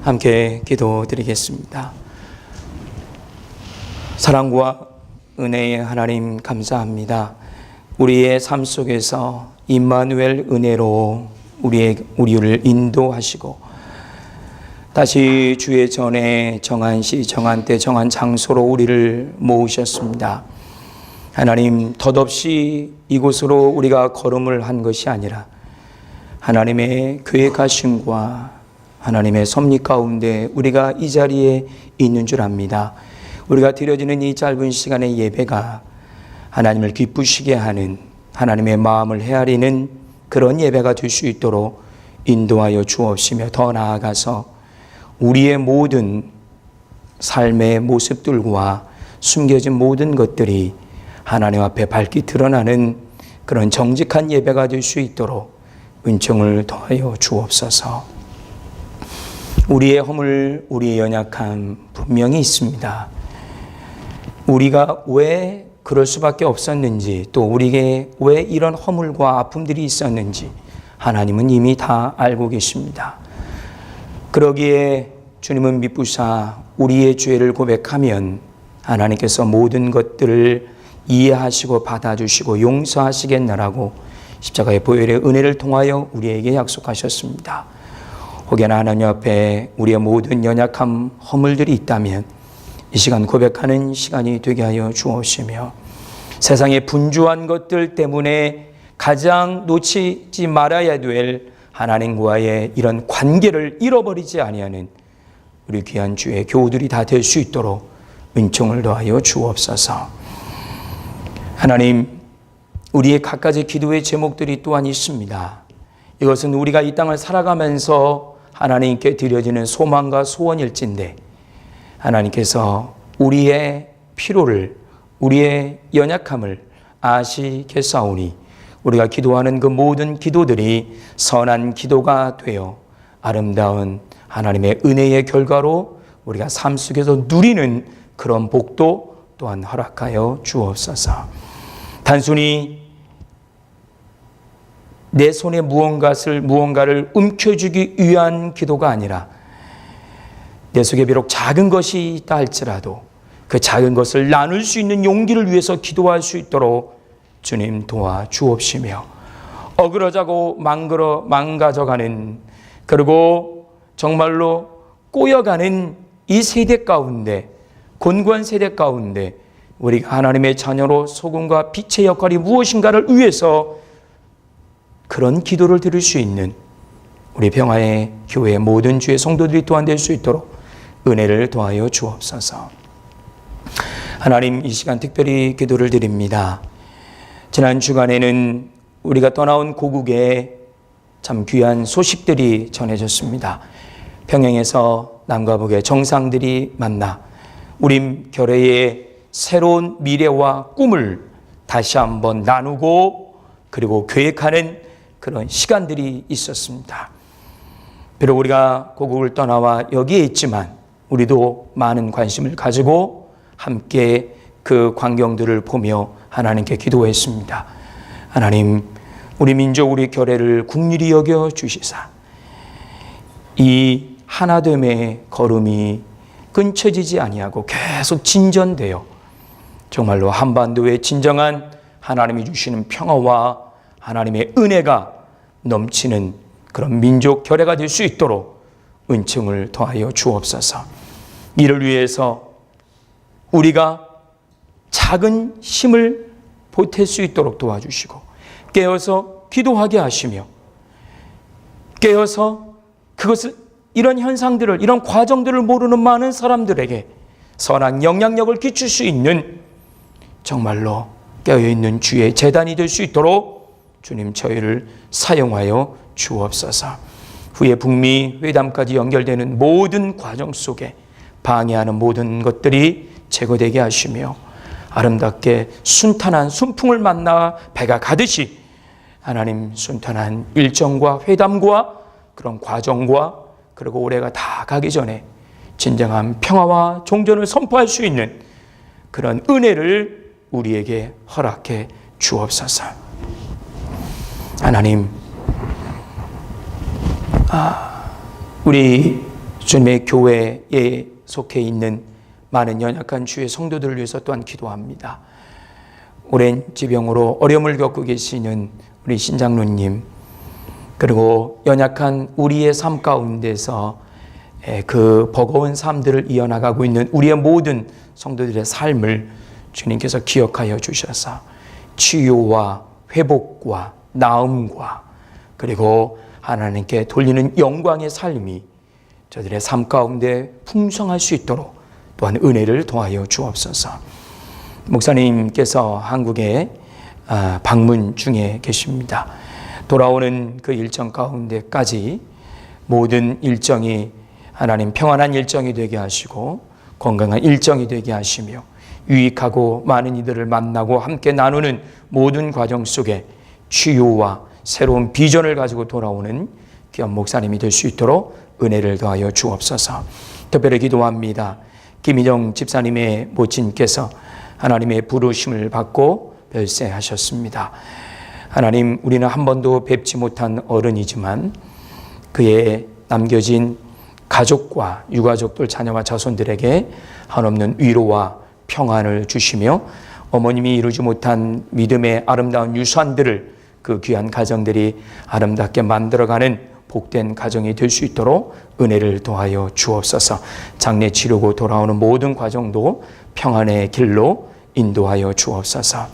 함께 기도드리겠습니다. 사랑과 은혜의 하나님 감사합니다. 우리의 삶 속에서 임마누엘 은혜로 우리를 인도하시고 다시 주의 전에 정한 시, 정한 때, 정한 장소로 우리를 모으셨습니다. 하나님, 덧없이 이곳으로 우리가 걸음을 한 것이 아니라 하나님의 계획하심과 하나님의 섭리 가운데 우리가 이 자리에 있는 줄 압니다. 우리가 드려지는 이 짧은 시간의 예배가 하나님을 기쁘시게 하는, 하나님의 마음을 헤아리는 그런 예배가 될 수 있도록 인도하여 주옵시며, 더 나아가서 우리의 모든 삶의 모습들과 숨겨진 모든 것들이 하나님 앞에 밝게 드러나는 그런 정직한 예배가 될 수 있도록 은총을 더하여 주옵소서. 우리의 허물, 우리의 연약함 분명히 있습니다. 우리가 왜 그럴 수밖에 없었는지, 또 우리에게 왜 이런 허물과 아픔들이 있었는지 하나님은 이미 다 알고 계십니다. 그러기에 주님은 미쁘사 우리의 죄를 고백하면 하나님께서 모든 것들을 이해하시고 받아주시고 용서하시겠나라고 십자가의 보혈의 은혜를 통하여 우리에게 약속하셨습니다. 혹여나 하나님 앞에 우리의 모든 연약함, 허물들이 있다면 이 시간 고백하는 시간이 되게 하여 주옵시며, 세상의 분주한 것들 때문에 가장 놓치지 말아야 될 하나님과의 이런 관계를 잃어버리지 아니하는 우리 귀한 주의 교우들이 다 될 수 있도록 은총을 더하여 주옵소서. 하나님, 우리의 갖가지 기도의 제목들이 또한 있습니다. 이것은 우리가 이 땅을 살아가면서 하나님께 드려지는 소망과 소원일진데, 하나님께서 우리의 피로를, 우리의 연약함을 아시겠사오니 우리가 기도하는 그 모든 기도들이 선한 기도가 되어 아름다운 하나님의 은혜의 결과로 우리가 삶 속에서 누리는 그런 복도 또한 허락하여 주옵소서. 단순히 내 손에 무언가를 움켜쥐기 위한 기도가 아니라 내 속에 비록 작은 것이 있다 할지라도 그 작은 것을 나눌 수 있는 용기를 위해서 기도할 수 있도록 주님 도와 주옵시며, 어그러져가고 망가져가는, 그리고 정말로 꼬여가는 이 세대 가운데, 곤고한 세대 가운데 우리가 하나님의 자녀로 소금과 빛의 역할이 무엇인가를 위해서 그런 기도를 드릴 수 있는 우리 평화의 교회 모든 주의 성도들이 또한 될 수 있도록 은혜를 더하여 주옵소서. 하나님, 이 시간 특별히 기도를 드립니다. 지난 주간에는 우리가 떠나온 고국에 참 귀한 소식들이 전해졌습니다. 평양에서 남과 북의 정상들이 만나 우리 교회의 새로운 미래와 꿈을 다시 한번 나누고 그리고 계획하는 그런 시간들이 있었습니다. 비록 우리가 고국을 떠나와 여기에 있지만 우리도 많은 관심을 가지고 함께 그 광경들을 보며 하나님께 기도했습니다. 하나님, 우리 민족, 우리 교회를 긍휼히 여겨 주시사 이 하나됨의 걸음이 끊쳐지지 아니하고 계속 진전되어 정말로 한반도의 진정한 하나님이 주시는 평화와 하나님의 은혜가 넘치는 그런 민족 교회가 될 수 있도록 은총을 더하여 주옵소서. 이를 위해서 우리가 작은 힘을 보탤 수 있도록 도와주시고 깨어서 기도하게 하시며, 깨어서 그것을, 이런 현상들을, 이런 과정들을 모르는 많은 사람들에게 선한 영향력을 끼칠 수 있는 정말로 깨어있는 주의 재단이 될 수 있도록 주님 저희를 사용하여 주옵소서. 후에 북미 회담까지 연결되는 모든 과정 속에 방해하는 모든 것들이 제거되게 하시며 아름답게 순탄한 순풍을 만나 배가 가듯이 하나님 순탄한 일정과 회담과 그런 과정과 그리고 올해가 다 가기 전에 진정한 평화와 종전을 선포할 수 있는 그런 은혜를 우리에게 허락해 주옵소서. 하나님, 우리 주님의 교회에 속해 있는 많은 연약한 주의 성도들을 위해서 또한 기도합니다. 오랜 지병으로 어려움을 겪고 계시는 우리 신장로님, 그리고 연약한 우리의 삶 가운데서 그 버거운 삶들을 이어나가고 있는 우리의 모든 성도들의 삶을 주님께서 기억하여 주셔서 치유와 회복과 나음과 그리고 하나님께 돌리는 영광의 삶이 저들의 삶 가운데 풍성할 수 있도록 또한 은혜를 더하여 주옵소서. 목사님께서 한국에 방문 중에 계십니다. 돌아오는 그 일정 가운데까지 모든 일정이 하나님 평안한 일정이 되게 하시고 건강한 일정이 되게 하시며 유익하고 많은 이들을 만나고 함께 나누는 모든 과정 속에 치유와 새로운 비전을 가지고 돌아오는 귀한 목사님이 될 수 있도록 은혜를 더하여 주옵소서. 특별히 기도합니다. 김인영 집사님의 모친께서 하나님의 부르심을 받고 별세하셨습니다. 하나님, 우리는 한 번도 뵙지 못한 어른이지만 그의 남겨진 가족과 유가족들, 자녀와 자손들에게 한없는 위로와 평안을 주시며 어머님이 이루지 못한 믿음의 아름다운 유산들을 그 귀한 가정들이 아름답게 만들어가는 복된 가정이 될 수 있도록 은혜를 더하여 주옵소서. 장례 치르고 돌아오는 모든 과정도 평안의 길로 인도하여 주옵소서.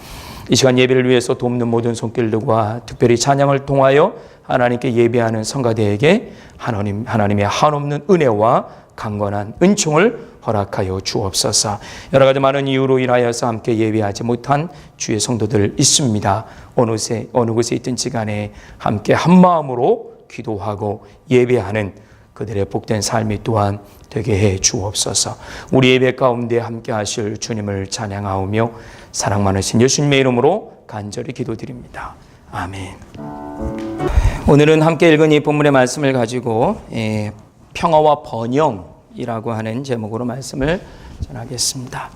이 시간 예배를 위해서 돕는 모든 손길들과 특별히 찬양을 통하여 하나님께 예배하는 성가대에게 하나님의 한없는 은혜와 강건한 은총을 허락하여 주옵소서. 여러 가지 많은 이유로 인하여서 함께 예배하지 못한 주의 성도들 있습니다. 어느 곳에 있든지 간에 함께 한 마음으로 기도하고 예배하는 그들의 복된 삶이 또한 되게 해 주옵소서. 우리 예배 가운데 함께 하실 주님을 찬양하오며 사랑 많으신 예수님의 이름으로 간절히 기도드립니다. 아멘. 오늘은 함께 읽은 이 본문의 말씀을 가지고 평화와 번영이라고 하는 제목으로 말씀을 전하겠습니다.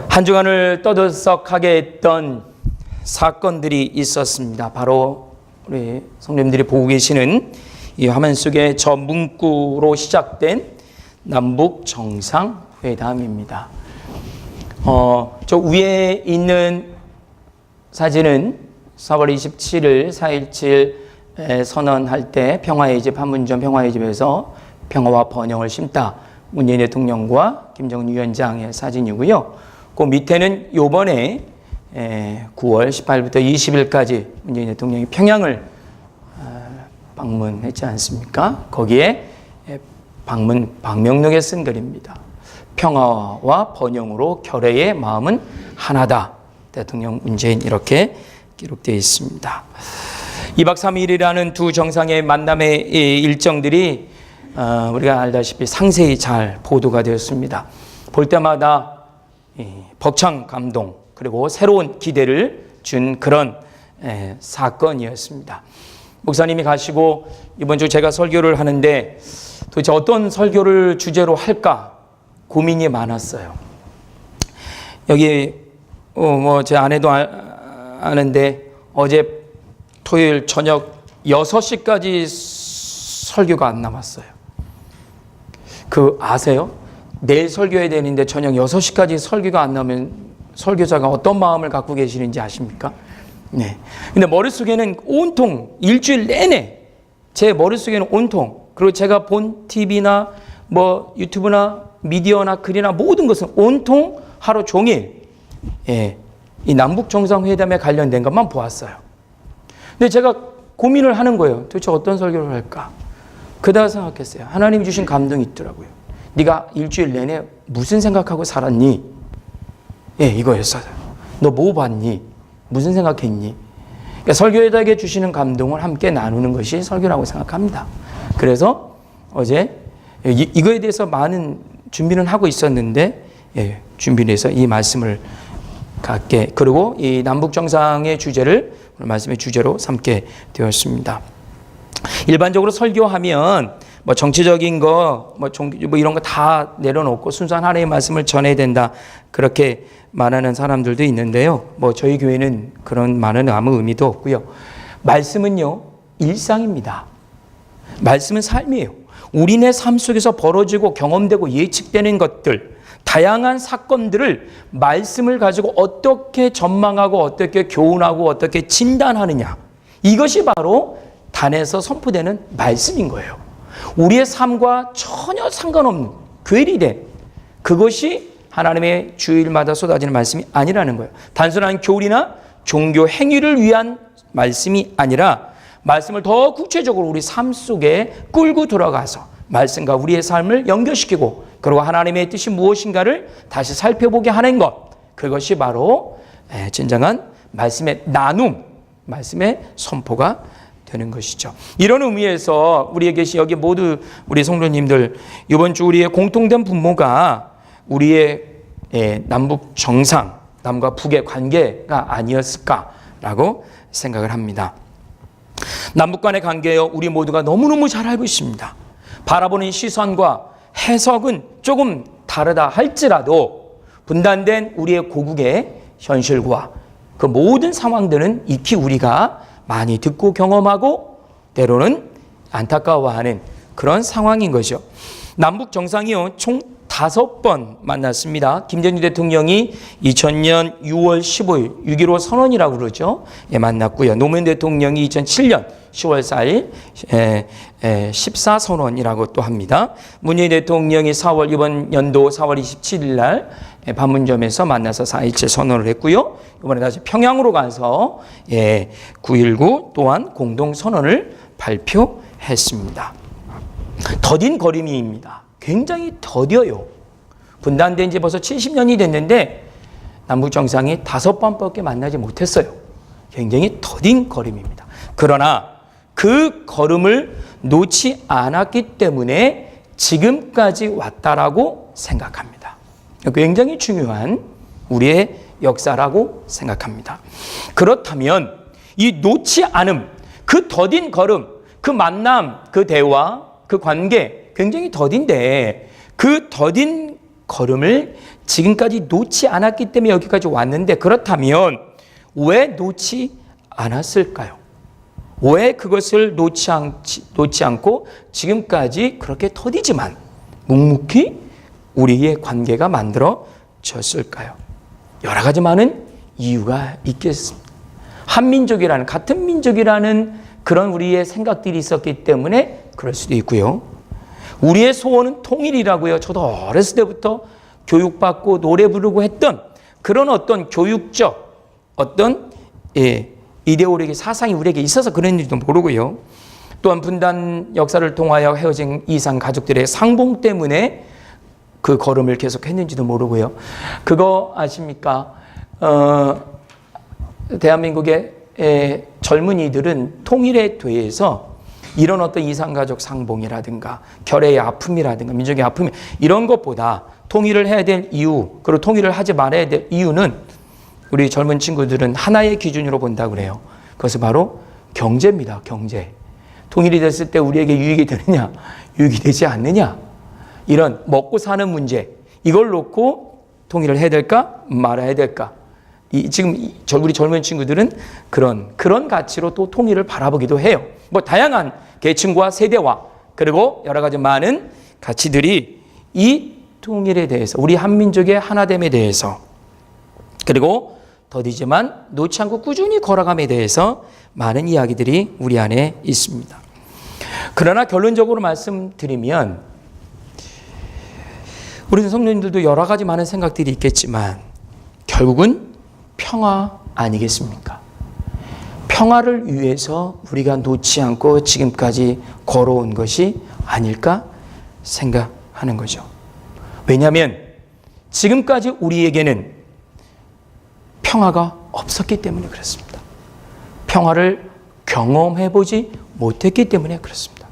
한 주간을 떠들썩하게 했던 사건들이 있었습니다. 바로 우리 성도님들이 보고 계시는 이 화면 속에 저 문구로 시작된 남북 정상회담입니다. 저 위에 있는 사진은 4월 27일 4.17 선언할 때 평화의 집, 판문점 평화의 집에서 평화와 번영을 심다 문재인 대통령과 김정은 위원장의 사진이고요. 그 밑에는 요번에 9월 18일부터 20일까지 문재인 대통령이 평양을 방문했지 않습니까? 거기에 방명록에 쓴 글입니다. 평화와 번영으로 결의의 마음은 하나다. 대통령 문재인 이렇게 기록되어 있습니다. 2박 3일이라는 두 정상의 만남의 일정들이 우리가 알다시피 상세히 잘 보도가 되었습니다. 볼 때마다 벅찬 감동 그리고 새로운 기대를 준 그런 사건이었습니다. 목사님이 가시고 이번 주 제가 설교를 하는데 도대체 어떤 설교를 주제로 할까 고민이 많았어요. 여기 제 아내도 아는데 어제 토요일 저녁 6시까지 설교가 안 남았어요. 아세요? 내일 설교해야 되는데 저녁 6시까지 설교가 안 나면 설교자가 어떤 마음을 갖고 계시는지 아십니까? 네. 근데 머릿속에는 온통 일주일 내내 제 머릿속에는 온통 그리고 제가 본 TV나 유튜브나 미디어나 글이나 모든 것은 온통 하루 종일 이 남북 정상회담에 관련된 것만 보았어요. 근데 제가 고민을 하는 거예요. 도대체 어떤 설교를 할까? 그다가 생각했어요. 하나님이 주신 감동이 있더라고요. 네가 일주일 내내 무슨 생각하고 살았니? 이거였어요. 너 뭐 봤니? 무슨 생각했니? 그러니까 설교자에게 주시는 감동을 함께 나누는 것이 설교라고 생각합니다. 그래서 어제 이거에 대해서 많은 준비는 하고 있었는데 준비를 해서 이 말씀을 갖게 그리고 이 남북 정상의 주제를 오늘 말씀의 주제로 삼게 되었습니다. 일반적으로 설교하면 정치적인 거 이런 거 다 내려놓고 순수한 하나님의 말씀을 전해야 된다 그렇게 말하는 사람들도 있는데요. 저희 교회는 그런 말은 아무 의미도 없고요. 말씀은요 일상입니다. 말씀은 삶이에요. 우리네 삶 속에서 벌어지고 경험되고 예측되는 것들, 다양한 사건들을 말씀을 가지고 어떻게 전망하고 어떻게 교훈하고 어떻게 진단하느냐, 이것이 바로 단에서 선포되는 말씀인 거예요. 우리의 삶과 전혀 상관없는 괴리된 그것이 하나님의 주일마다 쏟아지는 말씀이 아니라는 거예요. 단순한 교리나 종교 행위를 위한 말씀이 아니라 말씀을 더 구체적으로 우리 삶 속에 끌고 들어가서 말씀과 우리의 삶을 연결시키고 그리고 하나님의 뜻이 무엇인가를 다시 살펴보게 하는 것, 그것이 바로 진정한 말씀의 나눔, 말씀의 선포가 되는 것이죠. 이런 의미에서 우리에게 여기 모두 우리 성도님들, 이번 주 우리의 공통된 분모가 우리의 남북 정상, 남과 북의 관계가 아니었을까라고 생각을 합니다. 남북 간의 관계요, 우리 모두가 너무너무 잘 알고 있습니다. 바라보는 시선과 해석은 조금 다르다 할지라도 분단된 우리의 고국의 현실과 그 모든 상황들은 익히 우리가 많이 듣고 경험하고 때로는 안타까워하는 그런 상황인 거죠. 남북 정상이요, 총 5번 만났습니다. 김대중 대통령이 2000년 6월 15일 6.15 선언이라고 그러죠. 만났고요. 노무현 대통령이 2007년 10월 4일 14선언이라고 또 합니다. 문재인 대통령이 이번 연도 4월 27일 날 판문점에서 만나서 4.27 선언을 했고요. 이번에 다시 평양으로 가서 9.19 또한 공동선언을 발표했습니다. 더딘 거리미입니다. 굉장히 더뎌요. 분단된 지 벌써 70년이 됐는데 남북 정상이 5번밖에 만나지 못했어요. 굉장히 더딘 걸음입니다. 그러나 그 걸음을 놓지 않았기 때문에 지금까지 왔다라고 생각합니다. 굉장히 중요한 우리의 역사라고 생각합니다. 그렇다면 이 놓지 않음, 그 더딘 걸음, 그 만남, 그 대화, 그 관계 굉장히 더딘데 그 더딘 걸음을 지금까지 놓지 않았기 때문에 여기까지 왔는데, 그렇다면 왜 놓지 않았을까요? 왜 그것을 놓지 않고 지금까지 그렇게 더디지만 묵묵히 우리의 관계가 만들어졌을까요? 여러 가지 많은 이유가 있겠습니다. 한민족이라는, 같은 민족이라는 그런 우리의 생각들이 있었기 때문에 그럴 수도 있고요. 우리의 소원은 통일이라고요. 저도 어렸을 때부터 교육받고 노래 부르고 했던 그런 어떤 교육적 어떤 이데올로기 사상이 우리에게 있어서 그런지도 모르고요. 또한 분단 역사를 통하여 헤어진 이산 가족들의 상봉 때문에 그 걸음을 계속했는지도 모르고요. 그거 아십니까? 대한민국의 젊은이들은 통일에 대해서 이런 어떤 이산가족 상봉이라든가 결의의 아픔이라든가 민족의 아픔, 이런 것보다 통일을 해야 될 이유, 그리고 통일을 하지 말아야 될 이유는 우리 젊은 친구들은 하나의 기준으로 본다고 그래요. 그것은 바로 경제입니다. 경제. 통일이 됐을 때 우리에게 유익이 되느냐, 유익이 되지 않느냐, 이런 먹고 사는 문제, 이걸 놓고 통일을 해야 될까 말아야 될까, 지금 우리 젊은 친구들은 그런 가치로 또 통일을 바라보기도 해요. 뭐 다양한 계층과 세대와 그리고 여러 가지 많은 가치들이 이 통일에 대해서, 우리 한민족의 하나됨에 대해서, 그리고 더디지만 놓지 않고 꾸준히 걸어감에 대해서 많은 이야기들이 우리 안에 있습니다. 그러나 결론적으로 말씀드리면 우리 성도님들도 여러 가지 많은 생각들이 있겠지만 결국은 평화 아니겠습니까? 평화를 위해서 우리가 놓지 않고 지금까지 걸어온 것이 아닐까 생각하는 거죠. 왜냐하면 지금까지 우리에게는 평화가 없었기 때문에 그렇습니다. 평화를 경험해보지 못했기 때문에 그렇습니다.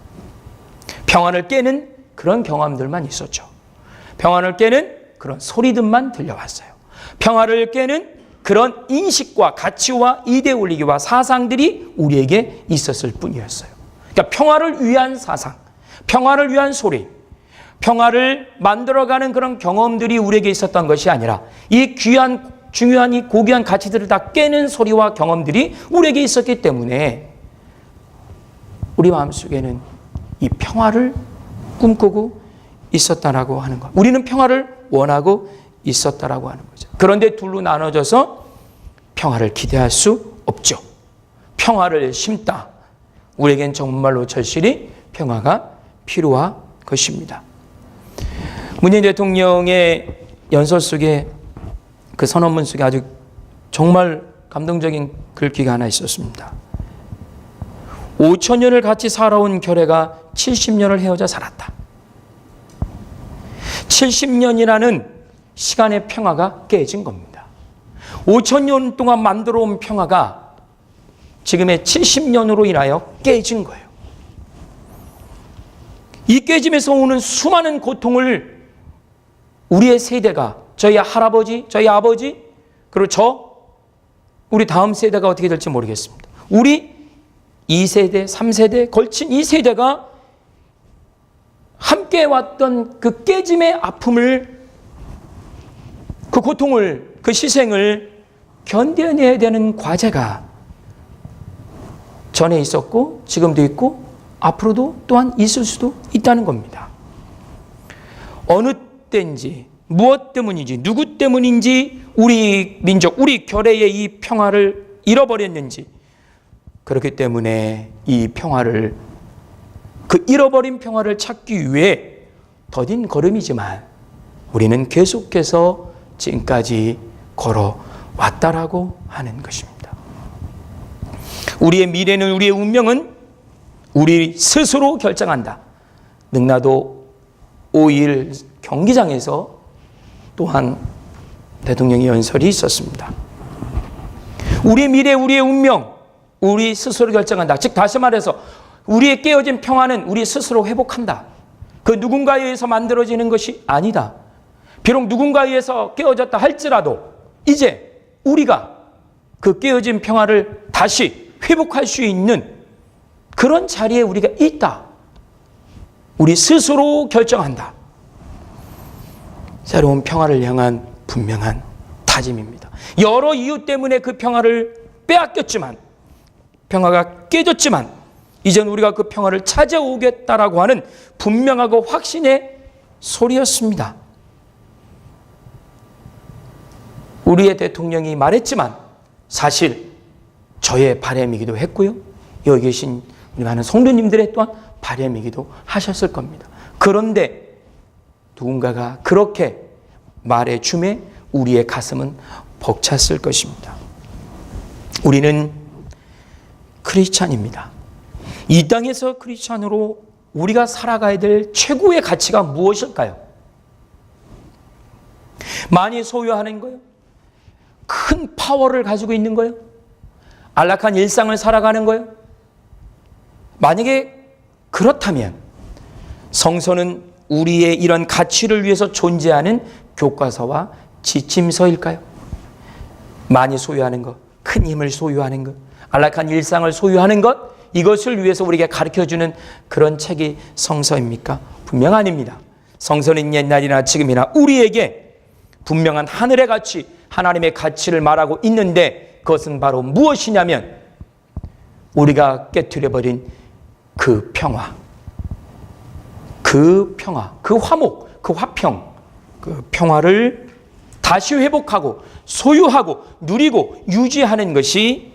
평화를 깨는 그런 경험들만 있었죠. 평화를 깨는 그런 소리들만 들려왔어요. 평화를 깨는 그런 인식과 가치와 이데올로기와 사상들이 우리에게 있었을 뿐이었어요. 그러니까 평화를 위한 사상, 평화를 위한 소리, 평화를 만들어가는 그런 경험들이 우리에게 있었던 것이 아니라 이 귀한, 중요한 이 고귀한 가치들을 다 깨는 소리와 경험들이 우리에게 있었기 때문에 우리 마음속에는 이 평화를 꿈꾸고 있었다라고 하는 것. 우리는 평화를 원하고 있었다라고 하는 거죠. 그런데 둘로 나눠져서 평화를 기대할 수 없죠. 평화를 심다. 우리에겐 정말로 절실히 평화가 필요한 것입니다. 문재인 대통령의 연설 속에 그 선언문 속에 아주 정말 감동적인 글귀가 하나 있었습니다. 5,000년을 같이 살아온 결애가 70년을 헤어져 살았다. 70년이라는 시간의 평화가 깨진 겁니다. 5,000년 동안 만들어 온 평화가 지금의 70년으로 인하여 깨진 거예요. 이 깨짐에서 오는 수많은 고통을 우리의 세대가, 저희 할아버지, 저희 아버지, 그리고 우리 다음 세대가 어떻게 될지 모르겠습니다. 우리 2세대, 3세대 걸친 이 세대가 함께 왔던 그 깨짐의 아픔을, 그 고통을, 그 희생을 견뎌내야 되는 과제가 전에 있었고 지금도 있고 앞으로도 또한 있을 수도 있다는 겁니다. 어느 때인지 무엇 때문인지 누구 때문인지 우리 민족, 우리 결의의 이 평화를 잃어버렸는지, 그렇기 때문에 이 평화를, 그 잃어버린 평화를 찾기 위해 더딘 걸음이지만 우리는 계속해서 지금까지 걸어왔다라고 하는 것입니다. 우리의 미래는, 우리의 운명은 우리 스스로 결정한다. 능라도 5.1 경기장에서 또한 대통령의 연설이 있었습니다. 우리의 미래, 우리의 운명, 우리 스스로 결정한다. 즉 다시 말해서 우리의 깨어진 평화는 우리 스스로 회복한다. 그 누군가에 의해서 만들어지는 것이 아니다. 비록 누군가에 의해서 깨어졌다 할지라도 이제 우리가 그 깨어진 평화를 다시 회복할 수 있는 그런 자리에 우리가 있다. 우리 스스로 결정한다. 새로운 평화를 향한 분명한 다짐입니다. 여러 이유 때문에 그 평화를 빼앗겼지만, 평화가 깨졌지만 이제는 우리가 그 평화를 찾아오겠다라고 하는 분명하고 확신의 소리였습니다. 우리의 대통령이 말했지만 사실 저의 바람이기도 했고요. 여기 계신 우리 많은 성도님들의 또한 바람이기도 하셨을 겁니다. 그런데 누군가가 그렇게 말해 줌에 우리의 가슴은 벅찼을 것입니다. 우리는 크리스찬입니다. 이 땅에서 크리스찬으로 우리가 살아가야 될 최고의 가치가 무엇일까요? 많이 소유하는 거요? 큰 파워를 가지고 있는 거요? 안락한 일상을 살아가는 거요? 만약에 그렇다면 성서는 우리의 이런 가치를 위해서 존재하는 교과서와 지침서일까요? 많이 소유하는 것, 큰 힘을 소유하는 것, 안락한 일상을 소유하는 것, 이것을 위해서 우리에게 가르쳐주는 그런 책이 성서입니까? 분명 아닙니다. 성서는 옛날이나 지금이나 우리에게 분명한 하늘의 가치, 하나님의 가치를 말하고 있는데 그것은 바로 무엇이냐면 우리가 깨트려버린 그 평화, 그 화목, 그 화평, 그 평화를 다시 회복하고 소유하고 누리고 유지하는 것이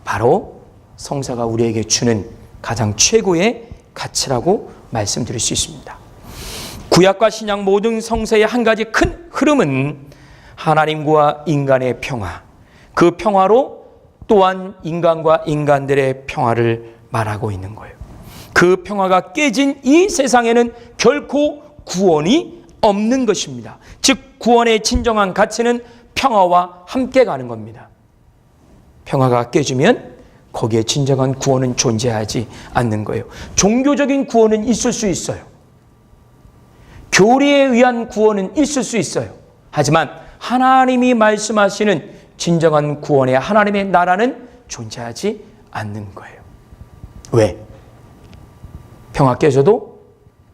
바로 성서가 우리에게 주는 가장 최고의 가치라고 말씀드릴 수 있습니다. 구약과 신약 모든 성서의 한 가지 큰 흐름은 하나님과 인간의 평화, 그 평화로 또한 인간과 인간들의 평화를 말하고 있는 거예요. 그 평화가 깨진 이 세상에는 결코 구원이 없는 것입니다. 즉 구원의 진정한 가치는 평화와 함께 가는 겁니다. 평화가 깨지면 거기에 진정한 구원은 존재하지 않는 거예요. 종교적인 구원은 있을 수 있어요. 교리에 의한 구원은 있을 수 있어요. 하지만 하나님이 말씀하시는 진정한 구원의 하나님의 나라는 존재하지 않는 거예요. 왜? 평화 깨져도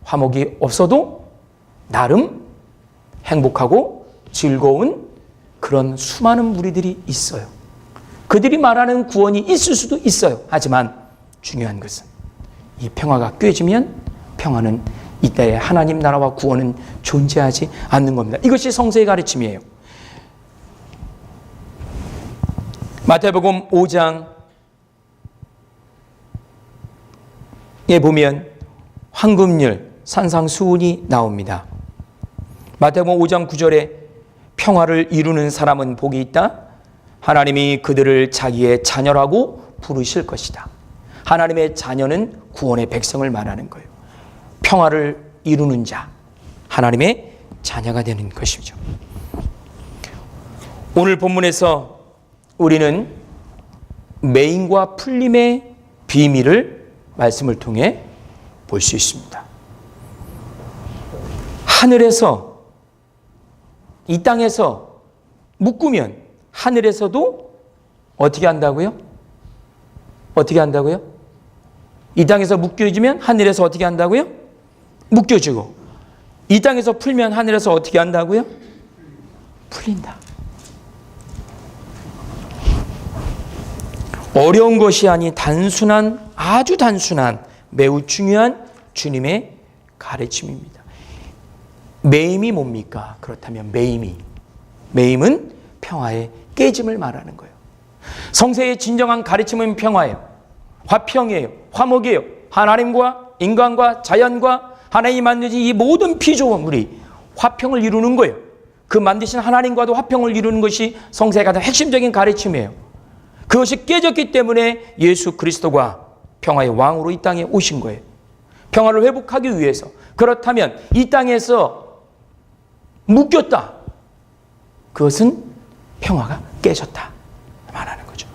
화목이 없어도 나름 행복하고 즐거운 그런 수많은 무리들이 있어요. 그들이 말하는 구원이 있을 수도 있어요. 하지만 중요한 것은 이 평화가 깨지면 평화는 이때에 하나님 나라와 구원은 존재하지 않는 겁니다. 이것이 성서의 가르침이에요. 마태복음 5장에 보면 황금률, 산상수훈이 나옵니다. 마태복음 5장 9절에 평화를 이루는 사람은 복이 있다. 하나님이 그들을 자기의 자녀라고 부르실 것이다. 하나님의 자녀는 구원의 백성을 말하는 거예요. 평화를 이루는 자, 하나님의 자녀가 되는 것이죠. 오늘 본문에서 우리는 매임과 풀림의 비밀을 말씀을 통해 볼 수 있습니다. 하늘에서, 이 땅에서 묶으면 하늘에서도 어떻게 한다고요? 어떻게 한다고요? 이 땅에서 묶여지면 하늘에서 어떻게 한다고요? 묶여지고, 이 땅에서 풀면 하늘에서 어떻게 한다고요? 풀린다. 어려운 것이 아닌 단순한, 아주 단순한, 매우 중요한 주님의 가르침입니다. 매임이 뭡니까? 그렇다면 매임은 평화의 깨짐을 말하는 거예요. 성세의 진정한 가르침은 평화예요. 화평이에요. 화목이에요. 하나님과 인간과 자연과 하나님이 만드신 이 모든 피조물이 화평을 이루는 거예요. 그 만드신 하나님과도 화평을 이루는 것이 성세의 가장 핵심적인 가르침이에요. 그것이 깨졌기 때문에 예수 그리스도가 평화의 왕으로 이 땅에 오신 거예요. 평화를 회복하기 위해서. 그렇다면 이 땅에서 묶였다. 그것은 평화가 깨졌다 말하는 거죠.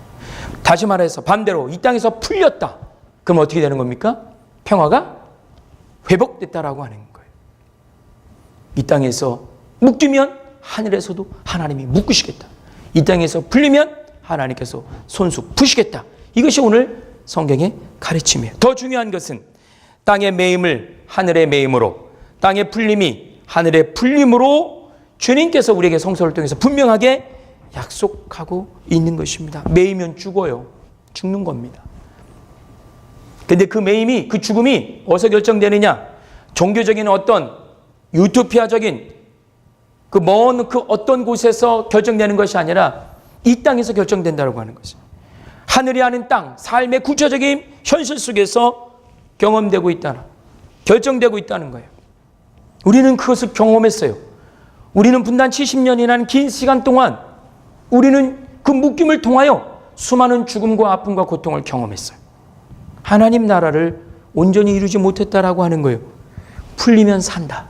다시 말해서 반대로 이 땅에서 풀렸다. 그럼 어떻게 되는 겁니까? 평화가 회복됐다라고 하는 거예요. 이 땅에서 묶이면 하늘에서도 하나님이 묶으시겠다. 이 땅에서 풀리면 하나님께서 손수 푸시겠다. 이것이 오늘 성경의 가르침이에요. 더 중요한 것은 땅의 매임을 하늘의 매임으로, 땅의 풀림이 하늘의 풀림으로 주님께서 우리에게 성서를 통해서 분명하게 약속하고 있는 것입니다. 매이면 죽어요. 죽는 겁니다. 근데 그 매임이, 그 죽음이 어디서 결정되느냐? 종교적인 어떤 유토피아적인 그 먼 그 어떤 곳에서 결정되는 것이 아니라 이 땅에서 결정된다고 하는 것이죠. 하늘이 아닌 땅, 삶의 구체적인 현실 속에서 경험되고 있다는, 결정되고 있다는 거예요. 우리는 그것을 경험했어요. 우리는 분단 70년이라는 긴 시간 동안 우리는 그 묶임을 통하여 수많은 죽음과 아픔과 고통을 경험했어요. 하나님 나라를 온전히 이루지 못했다라고 하는 거예요. 풀리면 산다.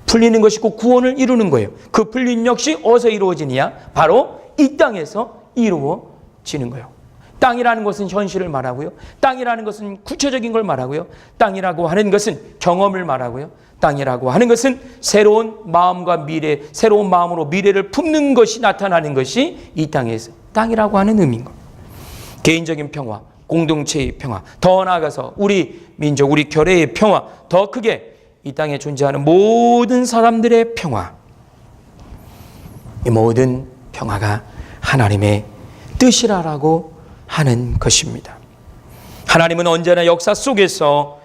풀리는 것이 곧 구원을 이루는 거예요. 그 풀림 역시 어디서 이루어지느냐? 바로 이 땅에서 이루어지는 거예요. 땅이라는 것은 현실을 말하고요. 땅이라는 것은 구체적인 걸 말하고요. 땅이라고 하는 것은 경험을 말하고요. 땅이라고 하는 것은 새로운 마음과 미래, 새로운 마음으로 미래를 품는 것이 나타나는 것이 이 땅에서 땅이라고 하는 의미인 겁니다. 개인적인 평화, 공동체의 평화, 더 나아가서 우리 민족, 우리 교회의 평화, 더 크게 이 땅에 존재하는 모든 사람들의 평화, 이 모든 평화가 하나님의 뜻이라고 하는 것입니다. 하나님은 언제나 역사 속에서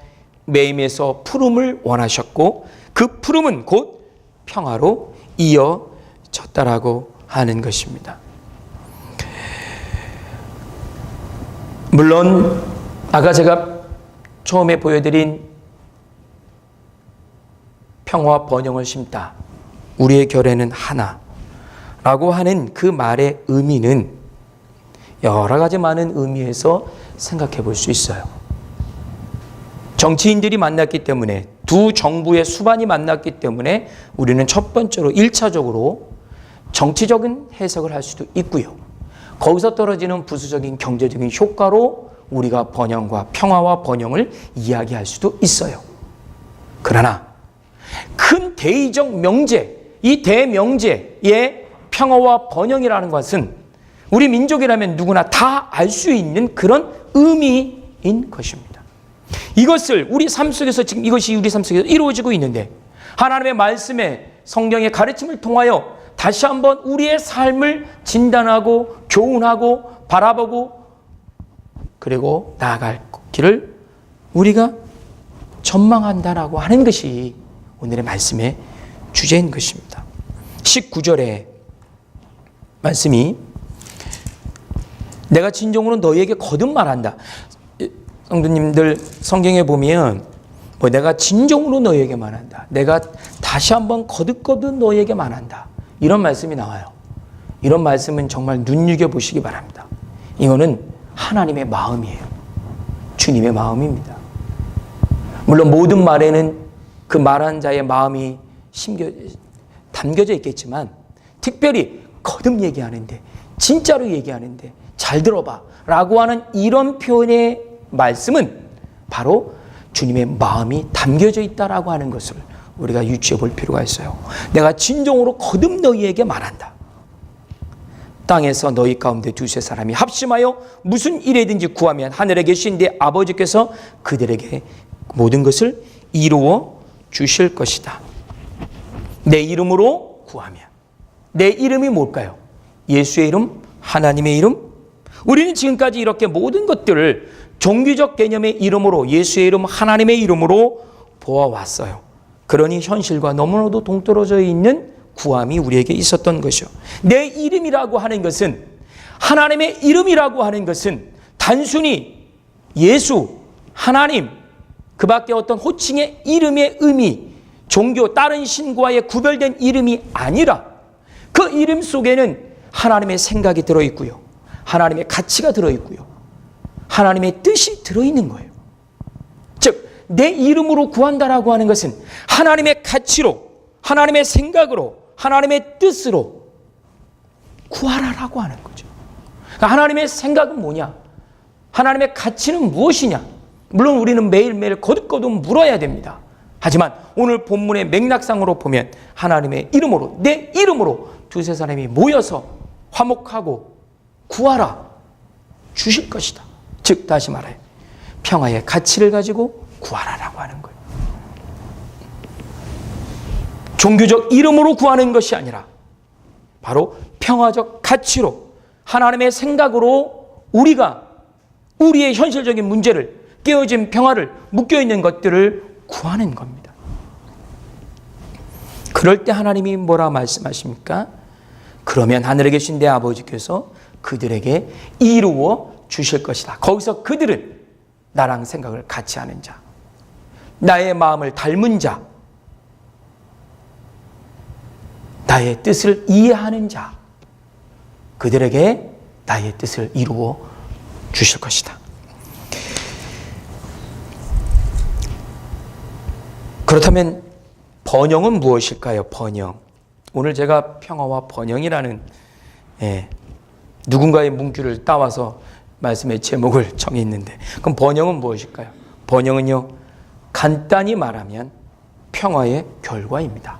매임에서 푸름을 원하셨고 그 푸름은 곧 평화로 이어졌다라고 하는 것입니다. 물론 아까 제가 처음에 보여드린 평화와 번영을 심다, 우리의 결의는 하나라고 하는 그 말의 의미는 여러 가지 많은 의미에서 생각해 볼 수 있어요. 정치인들이 만났기 때문에, 두 정부의 수반이 만났기 때문에 우리는 첫 번째로 1차적으로 정치적인 해석을 할 수도 있고요. 거기서 떨어지는 부수적인 경제적인 효과로 우리가 번영과 평화와 번영을 이야기할 수도 있어요. 그러나 큰 대의적 명제, 이 대명제의 평화와 번영이라는 것은 우리 민족이라면 누구나 다 알 수 있는 그런 의미인 것입니다. 이것을 우리 삶 속에서, 지금 이것이 우리 삶 속에서 이루어지고 있는데 하나님의 말씀에, 성경의 가르침을 통하여 다시 한번 우리의 삶을 진단하고 교훈하고 바라보고 그리고 나아갈 길을 우리가 전망한다라고 하는 것이 오늘의 말씀의 주제인 것입니다. 19절에 말씀이 내가 진정으로 너희에게 거듭 말한다. 성도님들 성경에 보면 내가 진정으로 너희에게 말한다. 내가 다시 한번 거듭거듭 너희에게 말한다. 이런 말씀이 나와요. 이런 말씀은 정말 눈여겨보시기 바랍니다. 이거는 하나님의 마음이에요. 주님의 마음입니다. 물론 모든 말에는 그 말한 자의 마음이 담겨져 있겠지만 특별히 거듭 얘기하는데, 진짜로 얘기하는데 잘 들어봐 라고 하는 이런 표현의 말씀은 바로 주님의 마음이 담겨져 있다라고 하는 것을 우리가 유추해 볼 필요가 있어요. 내가 진정으로 거듭 너희에게 말한다. 땅에서 너희 가운데 두세 사람이 합심하여 무슨 일이든지 구하면 하늘에 계신 내 아버지께서 그들에게 모든 것을 이루어 주실 것이다. 내 이름으로 구하면. 내 이름이 뭘까요? 예수의 이름, 하나님의 이름. 우리는 지금까지 이렇게 모든 것들을 종교적 개념의 이름으로, 예수의 이름, 하나님의 이름으로 보아왔어요. 그러니 현실과 너무나도 동떨어져 있는 구함이 우리에게 있었던 것이요. 내 이름이라고 하는 것은, 하나님의 이름이라고 하는 것은 단순히 예수, 하나님, 그 밖에 어떤 호칭의 이름의 의미, 종교, 다른 신과의 구별된 이름이 아니라 그 이름 속에는 하나님의 생각이 들어있고요. 하나님의 가치가 들어있고요. 하나님의 뜻이 들어있는 거예요. 즉, 내 이름으로 구한다라고 하는 것은 하나님의 가치로, 하나님의 생각으로, 하나님의 뜻으로 구하라라고 하는 거죠. 그러니까 하나님의 생각은 뭐냐? 하나님의 가치는 무엇이냐? 물론 우리는 매일매일 거듭거듭 물어야 됩니다. 하지만 오늘 본문의 맥락상으로 보면 하나님의 이름으로, 내 이름으로 두세 사람이 모여서 화목하고 구하라, 주실 것이다. 즉 다시 말해 평화의 가치를 가지고 구하라라고 하는 거예요. 종교적 이름으로 구하는 것이 아니라 바로 평화적 가치로, 하나님의 생각으로 우리가 우리의 현실적인 문제를, 깨어진 평화를, 묶여있는 것들을 구하는 겁니다. 그럴 때 하나님이 뭐라 말씀하십니까? 그러면 하늘에 계신 내 아버지께서 그들에게 이루어 주실 것이다. 거기서 그들은 나랑 생각을 같이 하는 자, 나의 마음을 닮은 자, 나의 뜻을 이해하는 자, 그들에게 나의 뜻을 이루어 주실 것이다. 그렇다면 번영은 무엇일까요? 번영. 오늘 제가 평화와 번영이라는 누군가의 문구를 따와서 말씀의 제목을 정했는데, 그럼 번영은 무엇일까요? 번영은요, 간단히 말하면 평화의 결과입니다.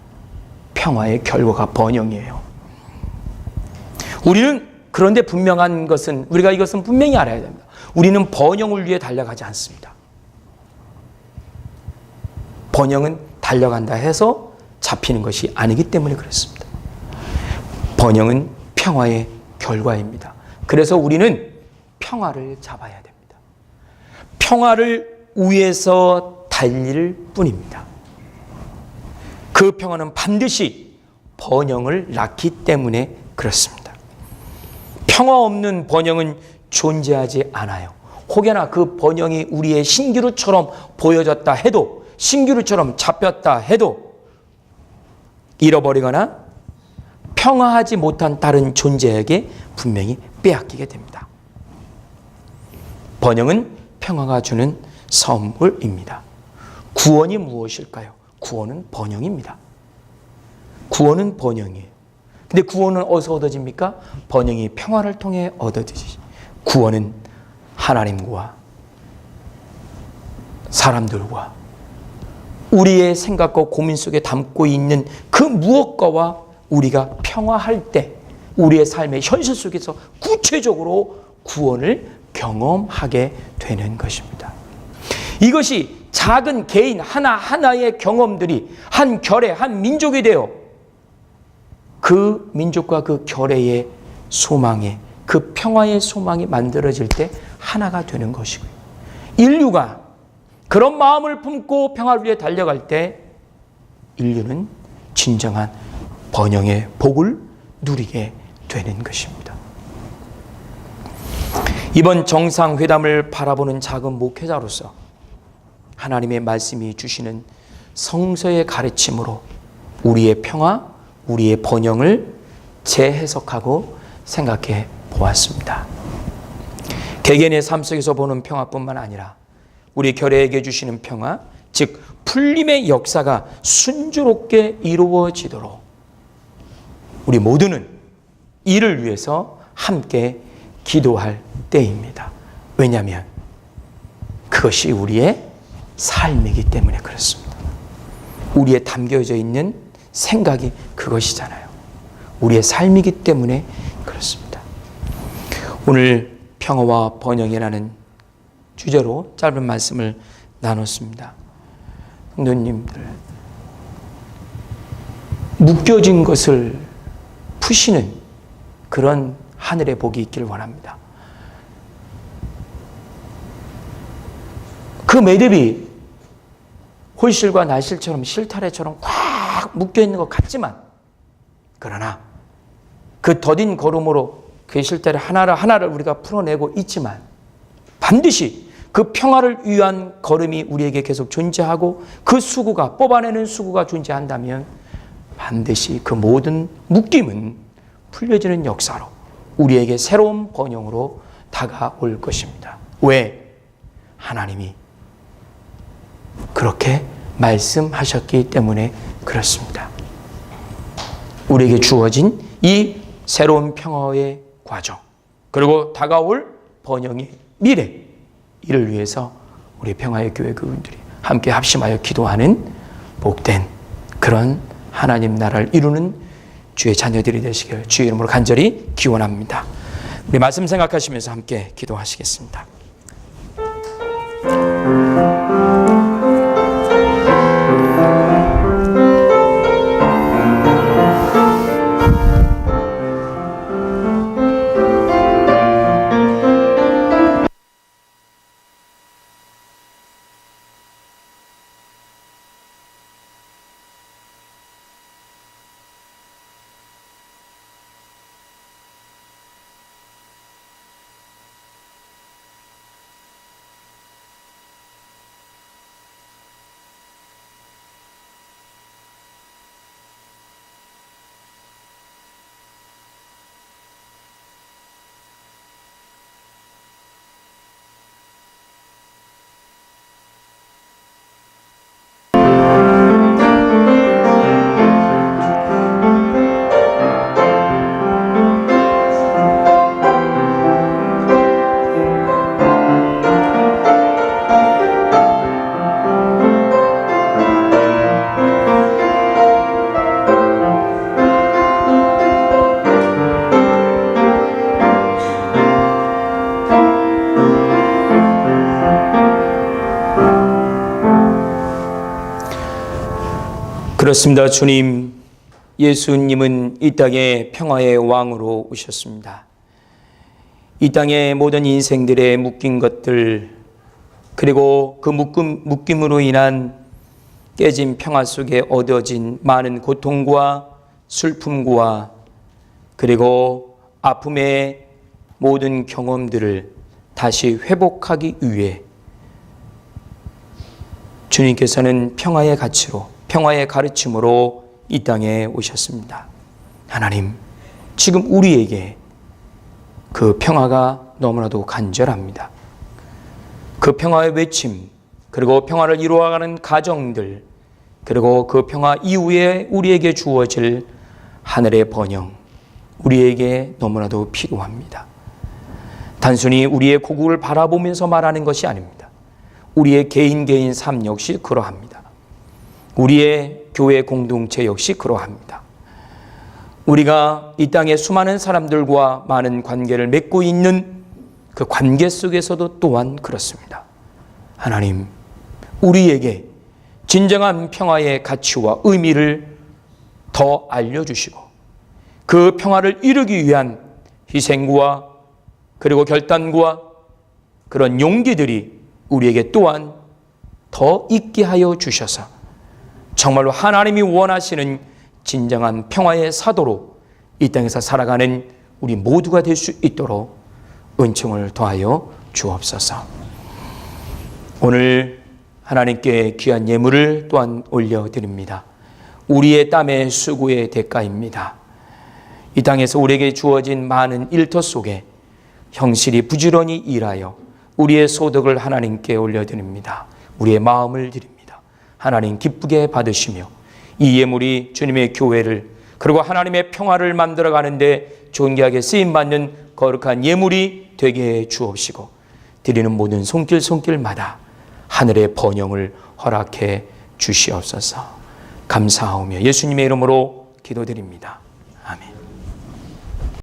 평화의 결과가 번영이에요. 우리는 그런데 분명한 것은, 우리가 이것은 분명히 알아야 됩니다. 우리는 번영을 위해 달려가지 않습니다. 번영은 달려간다 해서 잡히는 것이 아니기 때문에 그렇습니다. 번영은 평화의 결과입니다. 그래서 우리는 평화를 잡아야 됩니다. 평화를 위해서 달릴 뿐입니다. 그 평화는 반드시 번영을 낳기 때문에 그렇습니다. 평화 없는 번영은 존재하지 않아요. 혹여나 그 번영이 우리의 신기루처럼 보여졌다 해도, 신기루처럼 잡혔다 해도 잃어버리거나 평화하지 못한 다른 존재에게 분명히 빼앗기게 됩니다. 번영은 평화가 주는 선물입니다. 구원이 무엇일까요? 구원은 번영입니다. 구원은 번영이에요. 근데 구원은 어디서 얻어집니까? 번영이 평화를 통해 얻어지지. 구원은 하나님과 사람들과 우리의 생각과 고민 속에 담고 있는 그 무엇과와 우리가 평화할 때 우리의 삶의 현실 속에서 구체적으로 구원을 경험하게 되는 것입니다. 이것이 작은 개인 하나하나의 경험들이 한 결의, 한 민족이 되어 그 민족과 그 결의의 소망에, 그 평화의 소망이 만들어질 때 하나가 되는 것이고요. 인류가 그런 마음을 품고 평화를 위해 달려갈 때 인류는 진정한 번영의 복을 누리게 되는 것입니다. 이번 정상회담을 바라보는 작은 목회자로서 하나님의 말씀이 주시는 성서의 가르침으로 우리의 평화, 우리의 번영을 재해석하고 생각해 보았습니다. 개개인의 삶 속에서 보는 평화뿐만 아니라 우리 교회에게 주시는 평화, 즉 풀림의 역사가 순조롭게 이루어지도록 우리 모두는 이를 위해서 함께 기도할 때입니다. 왜냐하면 그것이 우리의 삶이기 때문에 그렇습니다. 우리에 담겨져 있는 생각이 그것이잖아요. 우리의 삶이기 때문에 그렇습니다. 오늘 평화와 번영이라는 주제로 짧은 말씀을 나눴습니다. 성도님들, 묶여진 것을 푸시는 그런 하늘의 복이 있기를 원합니다. 그 매듭이 홀실과 날실처럼 실타래처럼 꽉 묶여있는 것 같지만, 그러나 그 더딘 걸음으로 그 실타래 하나를 우리가 풀어내고 있지만 반드시 그 평화를 위한 걸음이 우리에게 계속 존재하고 그 수구가, 뽑아내는 수구가 존재한다면 반드시 그 모든 묶임은 풀려지는 역사로 우리에게 새로운 번영으로 다가올 것입니다. 왜? 하나님이 그렇게 말씀하셨기 때문에 그렇습니다. 우리에게 주어진 이 새로운 평화의 과정, 그리고 다가올 번영의 미래, 이를 위해서 우리 평화의 교회 그분들이 함께 합심하여 기도하는 복된 그런 하나님 나라를 이루는 주의 자녀들이 되시길 주의 이름으로 간절히 기원합니다. 우리 말씀 생각하시면서 함께 기도하시겠습니다. 그렇습니다. 주님, 예수님은 이 땅에 평화의 왕으로 오셨습니다. 이 땅의 모든 인생들의 묶인 것들, 그리고 그 묶임으로 인한 깨진 평화 속에 얻어진 많은 고통과 슬픔과 그리고 아픔의 모든 경험들을 다시 회복하기 위해 주님께서는 평화의 가치로, 평화의 가르침으로 이 땅에 오셨습니다. 하나님, 지금 우리에게 그 평화가 너무나도 간절합니다. 그 평화의 외침, 그리고 평화를 이루어가는 가정들, 그리고 그 평화 이후에 우리에게 주어질 하늘의 번영, 우리에게 너무나도 필요합니다. 단순히 우리의 고국을 바라보면서 말하는 것이 아닙니다. 우리의 개인 삶 역시 그러합니다. 우리의 교회 공동체 역시 그러합니다. 우리가 이 땅에 수많은 사람들과 많은 관계를 맺고 있는 그 관계 속에서도 또한 그렇습니다. 하나님, 우리에게 진정한 평화의 가치와 의미를 더 알려주시고 그 평화를 이루기 위한 희생과 그리고 결단과 그런 용기들이 우리에게 또한 더 있게 하여 주셔서 정말로 하나님이 원하시는 진정한 평화의 사도로 이 땅에서 살아가는 우리 모두가 될 수 있도록 은총을 더하여 주옵소서. 오늘 하나님께 귀한 예물을 또한 올려드립니다. 우리의 땀의 수고의 대가입니다. 이 땅에서 우리에게 주어진 많은 일터 속에 형실이 부지런히 일하여 우리의 소득을 하나님께 올려드립니다. 우리의 마음을 드립니다. 하나님 기쁘게 받으시며 이 예물이 주님의 교회를 그리고 하나님의 평화를 만들어가는데 존귀하게 쓰임받는 거룩한 예물이 되게 해 주옵시고 드리는 모든 손길마다 하늘의 번영을 허락해 주시옵소서. 감사하오며 예수님의 이름으로 기도드립니다.